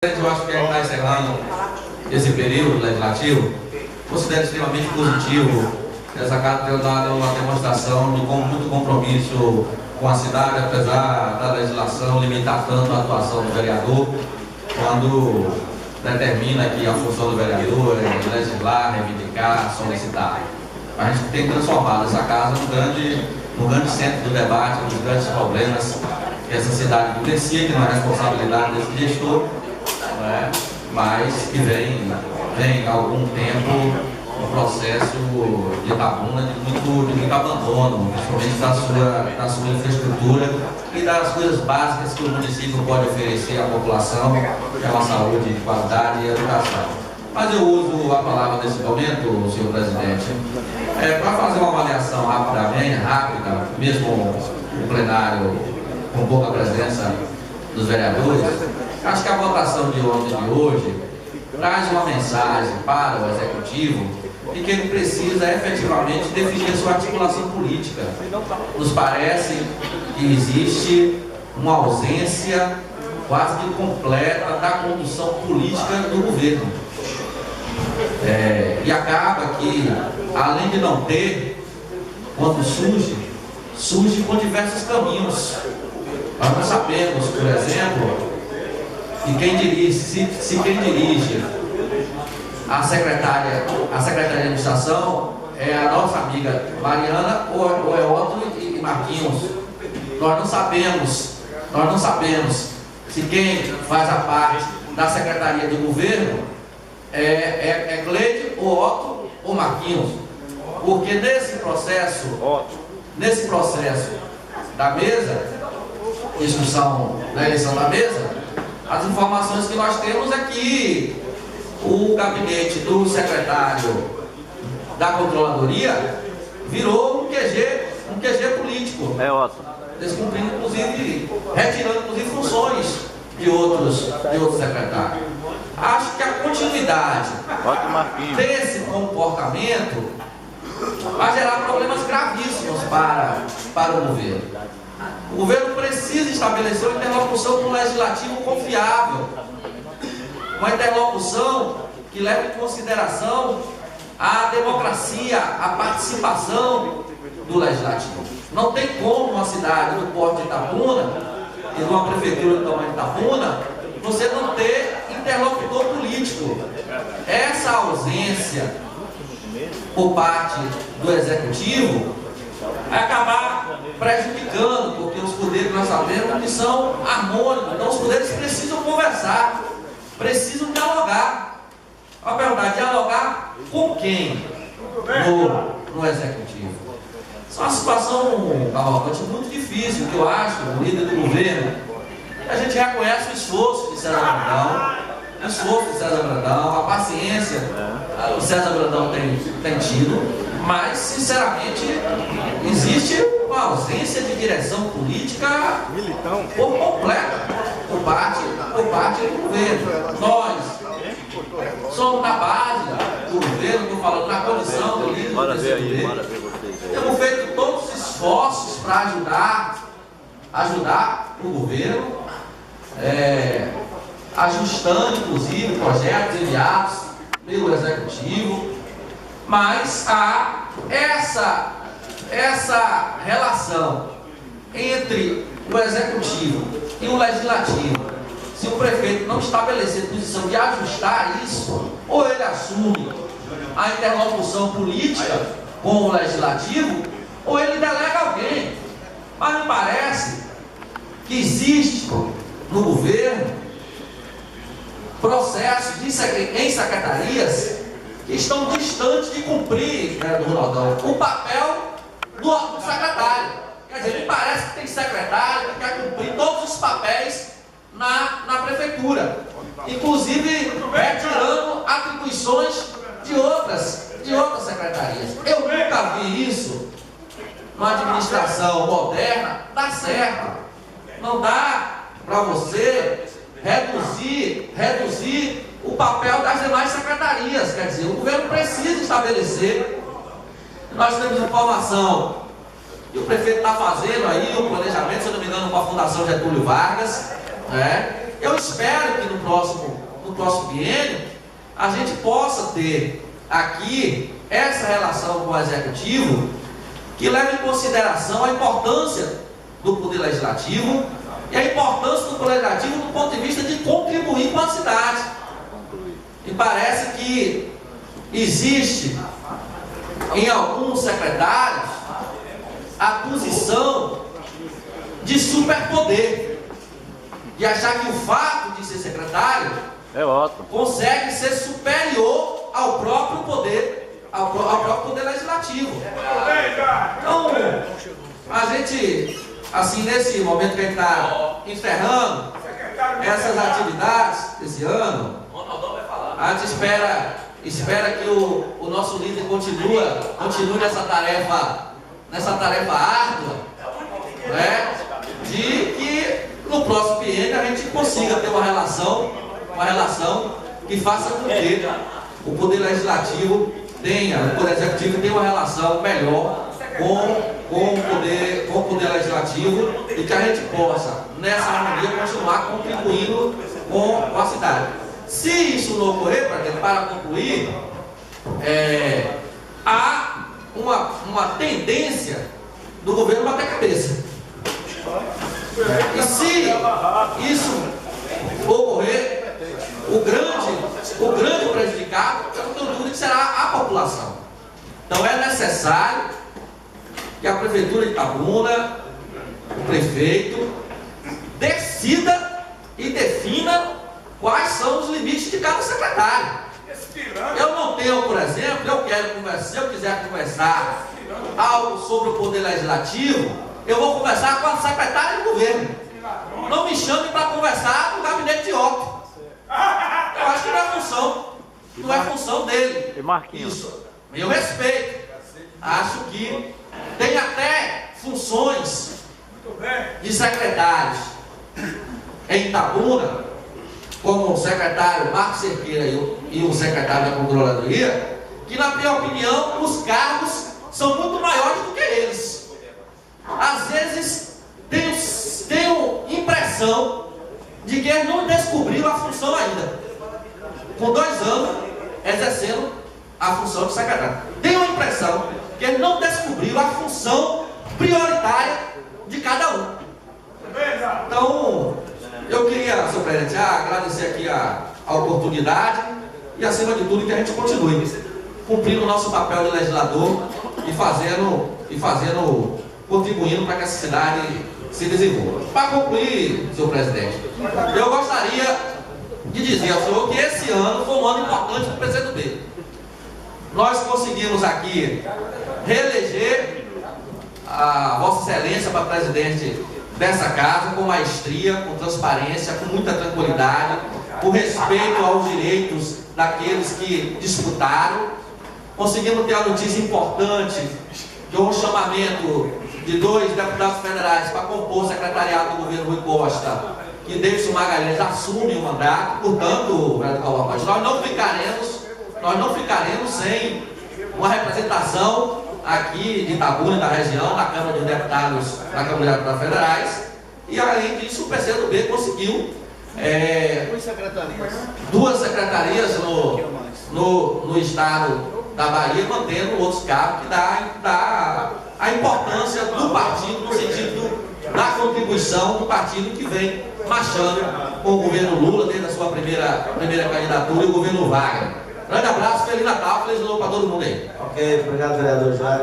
Eu acho que a gente está encerrando esse período legislativo, considero extremamente positivo essa casa ter dado uma demonstração de muito compromisso com a cidade, apesar da legislação limitar tanto a atuação do vereador, quando determina que a função do vereador é legislar, reivindicar, solicitar. A gente tem transformado essa casa no grande centro do debate, nos grandes problemas que essa cidade vivencia, que não é responsabilidade desse gestor, mas que vem há algum tempo um processo de Itabuna de muito abandono, principalmente da sua infraestrutura e das coisas básicas que o município pode oferecer à população, que é uma saúde de qualidade e educação. Mas eu uso a palavra nesse momento, senhor presidente, para fazer uma avaliação rápida, mesmo o plenário com pouca presença dos vereadores. Acho que a votação de ontem e de hoje traz uma mensagem para o Executivo de que ele precisa efetivamente definir a sua articulação política. Nos parece que existe uma ausência quase que completa da condução política do governo. E acaba que, além de não ter, quando surge com diversos caminhos. Nós não sabemos, por exemplo, que quem dirige a secretaria de administração é a nossa amiga Mariana ou é Otto e Marquinhos. Nós não sabemos se quem faz a parte da secretaria do governo é Cleide ou Otto ou Marquinhos. Porque nesse processo da mesa, discussão da eleição da mesa, as informações que nós temos é que o gabinete do secretário da controladoria virou um QG político. Descumprindo, inclusive, retirando inclusive funções de outros secretários. Acho que a continuidade desse comportamento vai gerar problemas gravíssimos para o governo. O governo precisa estabelecer uma interlocução com o legislativo confiável, uma interlocução que leve em consideração a democracia, a participação do legislativo. Não tem como uma cidade do porte de Itabuna e de uma prefeitura do tamanho de Itabuna você não ter interlocutor político. Essa ausência por parte do executivo vai acabar prejudicando, porque os poderes, nós sabemos que são harmônicos, então os poderes precisam conversar, precisam dialogar. A pergunta, dialogar com quem no executivo? Isso é uma situação, Cavalcante, muito difícil, que eu acho, o líder do governo, a gente reconhece o esforço de César Brandão, a paciência o César Brandão tem tido, mas, sinceramente, existe uma ausência de direção política por completa por parte do governo. Nós somos na base do governo, estou falando na condição do líder do governo. Temos feito todos os esforços para ajudar o governo, ajustando, inclusive, projetos enviados pelo Executivo. Mas há essa relação entre o Executivo e o Legislativo. Se o prefeito não estabelecer posição de ajustar isso, ou ele assume a interlocução política com o Legislativo, ou ele delega alguém. Mas me parece que existe no governo processos em secretarias que estão distantes de cumprir, do Ronaldão, o papel do secretário. Quer dizer, me parece que tem secretário que quer cumprir todos os papéis na prefeitura, inclusive retirando atribuições de outras secretarias. Eu nunca vi isso numa administração moderna. Dá certo. Não dá para você reduzir o papel das demais secretarias. Quer dizer, o governo precisa estabelecer. Nós temos informação que o prefeito está fazendo aí o planejamento, se eu não me engano, com a Fundação Getúlio Vargas, eu espero que no próximo biênio a gente possa ter aqui essa relação com o Executivo que leva em consideração a importância do Poder Legislativo e a importância do Poder Legislativo do ponto de vista de contribuir com a cidade. E parece que existe em alguns secretários a posição de superpoder, de achar que o fato de ser secretário consegue ser superior ao próprio poder, ao próprio poder legislativo. Então, a gente, assim, nesse momento que a gente está encerrando essas atividades desse ano, a gente espera que o nosso líder continue nessa tarefa árdua, né? De que no próximo biênio a gente consiga ter uma relação que faça com que o Poder Legislativo o Poder Executivo tenha uma relação melhor com o Poder Legislativo e que a gente possa, nessa harmonia, continuar contribuindo com a cidade. Se isso não ocorrer, para concluir, há uma tendência do governo bater cabeça. E se isso ocorrer, o grande prejudicado, eu não tenho dúvida que será a população. Então é necessário que a Prefeitura de Itabuna, o prefeito, decida e defina quais são os limites de cada secretário. Eu não tenho, por exemplo, se eu quiser conversar algo sobre o Poder Legislativo, eu vou conversar com a secretária do governo. Não me chame para conversar no gabinete de óbito. Eu acho que não é função dele. Isso, eu respeito. Acho que tem até funções de secretários em Itabuna, como o secretário Marcos Cerqueira e o secretário da Controladoria, que, na minha opinião, os cargos são muito maiores do que eles. Às vezes, tenho impressão de que eles não descobriram a função ainda. Com 2 anos, exercendo a função de secretário. Tenho a impressão que eles não descobriram a função prioritária de cada um. Então, eu queria, senhor presidente, agradecer aqui a oportunidade e, acima de tudo, que a gente continue cumprindo o nosso papel de legislador e contribuindo para que essa cidade se desenvolva. Para concluir, senhor presidente, eu gostaria de dizer ao senhor que esse ano foi um ano importante para o PCdoB. Nós conseguimos aqui reeleger a Vossa Excelência para presidente dessa casa com maestria, com transparência, com muita tranquilidade, com respeito aos direitos daqueles que disputaram. Conseguimos ter a notícia importante de um chamamento de 2 deputados federais para compor o secretariado do governo Rui Costa, que Davidson Magalhães assume o mandato. Portanto, vereador Cavalcante, nós não ficaremos sem uma representação aqui de Itabuna, da região, na Câmara dos Deputados, na Câmara dos Deputados Federais. E além disso, o PCdoB conseguiu 2 secretarias no estado da Bahia, mantendo outros cargos, que dá a importância do partido, no sentido da contribuição do partido que vem marchando com o governo Lula, desde a sua primeira candidatura, e o governo Wagner. Grande abraço, Feliz Natal, Feliz Ano para todo mundo aí. Ok, obrigado, vereador Jair.